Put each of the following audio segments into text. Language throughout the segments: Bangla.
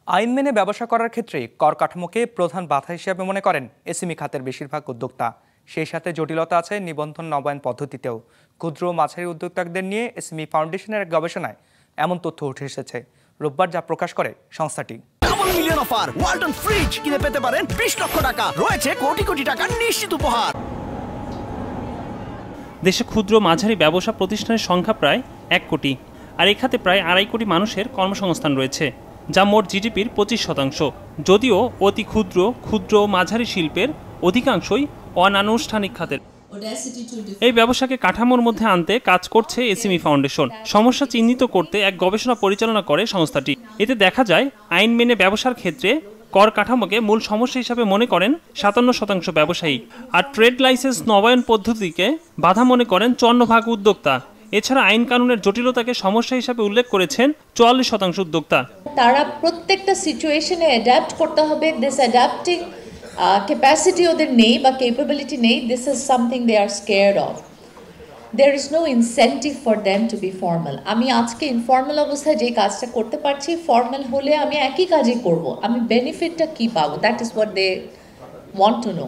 আইন মেনে ব্যবসা করার ক্ষেত্রে কর কাঠামোকে প্রধান বাধা হিসেবে মনে করেন এসএমই খাতের বেশিরভাগ উদ্যোক্তা। সেই সাথে জটিলতা আছে নিবন্ধন নবায়ন পদ্ধতিতেও। ক্ষুদ্র ও মাঝারি উদ্যোক্তাদের নিয়ে এসএমই ফাউন্ডেশনের এক গবেষণায় এমন তথ্য উঠে এসেছে। রোববার যা প্রকাশ করে সংস্থাটি। Double million offer, Walton fridge কিনে পেতে পারেন 20 লক্ষ টাকা, রয়েছে কোটি কোটি টাকার নিশ্চিত উপহার। দেশে ক্ষুদ্র মাঝারি ব্যবসা প্রতিষ্ঠানের সংখ্যা প্রায় 1 কোটি, আর এই খাতে প্রায় 2.5 কোটি মানুষের কর্মসংস্থান রয়েছে, যা মোট জিডিপির 25%। যদিও অতি ক্ষুদ্র ক্ষুদ্র ও মাঝারি শিল্পের অধিকাংশই অনানুষ্ঠানিক খাতের। এই ব্যবসাকে কাঠামোর মধ্যে আনতে কাজ করছে এসএমই ফাউন্ডেশন। সমস্যা চিহ্নিত করতে এক গবেষণা পরিচালনা করে সংস্থাটি। এতে দেখা যায় আইন মেনে ব্যবসার ক্ষেত্রে কর কাঠামোকে মূল সমস্যা হিসাবে মনে করেন 57% ব্যবসায়ী, আর ট্রেড লাইসেন্স নবায়ন পদ্ধতিকে বাধা মনে করেন 54% উদ্যোক্তা। এছাড়া আইন কানুনের জটিলতাকে সমস্যা হিসাবে উল্লেখ করেছেন 44% উদ্যোক্তা। তারা প্রত্যেকটা সিচুয়েশনে অ্যাডাপ্ট করতে হবে। দিস অ্যাডাপ্টিং ক্যাপাসিটি ওদের নেই বা ক্যাপাবিলিটি নেই। This is something they are scared of. There is no incentive for them to be formal. আমি আজকে ইনফর্মাল অবস্থায় যে কাজটা করতে পারছি, ফর্মাল হলে আমি একই কাজই করব, আমি বেনিফিটটা কী পাবো? That is what they want to know.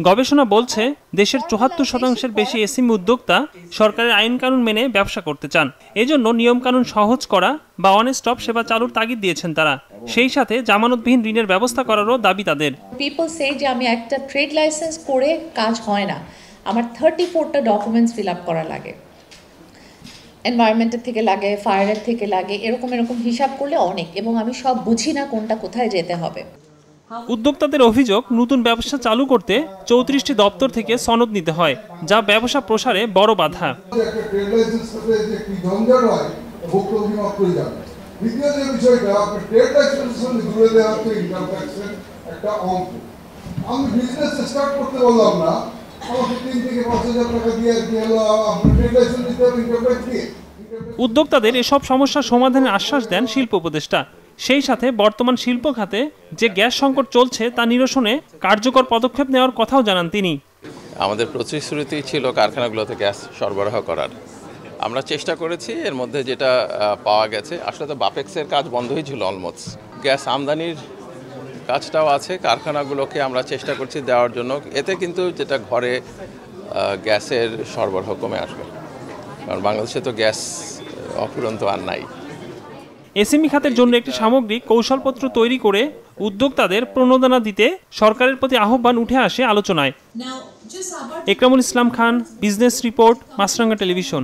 গবেষণা বলছে দেশের 74% বেশি এসএমই উদ্যোক্তা সরকারের আইন কানুন মেনে ব্যবসা করতে চান। এজন্য নিয়ম কানুন সহজ করা বা ওয়ান স্টপ সেবা চালুর তাগিদ দিয়েছেন তারা। সেই সাথে জামানতবিহীন ঋণের ব্যবস্থা করারও দাবি তাদের। পিপল সে যে আমি একটা ট্রেড লাইসেন্স করে কাজ হয় না, আমার 34টা ডকুমেন্টস ফিল আপ করা লাগে, এনভায়রনমেন্টের থেকে লাগে, ফায়ারের থেকে লাগে, এরকম হিসাব করলে অনেক, এবং আমি সব বুঝি না কোনটা কোথায় যেতে হবে। উদ্যোক্তাদের অভিযোগ, নতুন ব্যবসা চালু করতে 34টি দপ্তর থেকে সনদ নিতে হয়, যা ব্যবসা প্রসারে বড় বাধা। উদ্যোক্তাদের এসব সমস্যার সমাধানের আশ্বাস দেন শিল্প উপদেষ্টা। সেই সাথে বর্তমান শিল্প খাতে যে গ্যাস সংকট চলছে তা নিরসনে কার্যকর পদক্ষেপ নেওয়ার কথাও জানান তিনি। আমাদের প্রতিশ্রুতি ছিল কারখানাগুলোতে গ্যাস সরবরাহ করার। আমরা চেষ্টা করেছি, এর মধ্যে যেটা পাওয়া গেছে, আসলে তো বাপেক্সের কাজ বন্ধই ছিল অলমোস্ট। গ্যাস আমদানির কাজটাও আছে, কারখানাগুলোকে আমরা চেষ্টা করছি দেওয়ার জন্য। এতে কিন্তু যেটা ঘরে গ্যাসের সরবরাহ কমে আসবে, কারণ বাংলাদেশে তো গ্যাস অফুরন্ত আর নাই। এসএমই খাতের জন্য একটি সামগ্রিক কৌশলপত্র তৈরি করে উদ্যোক্তাদের প্রণোদনা দিতে সরকারের প্রতি আহ্বান উঠে আসে আলোচনায়। একরামুল ইসলাম খান, বিজনেস রিপোর্ট, মাছরাঙ্গা টেলিভিশন।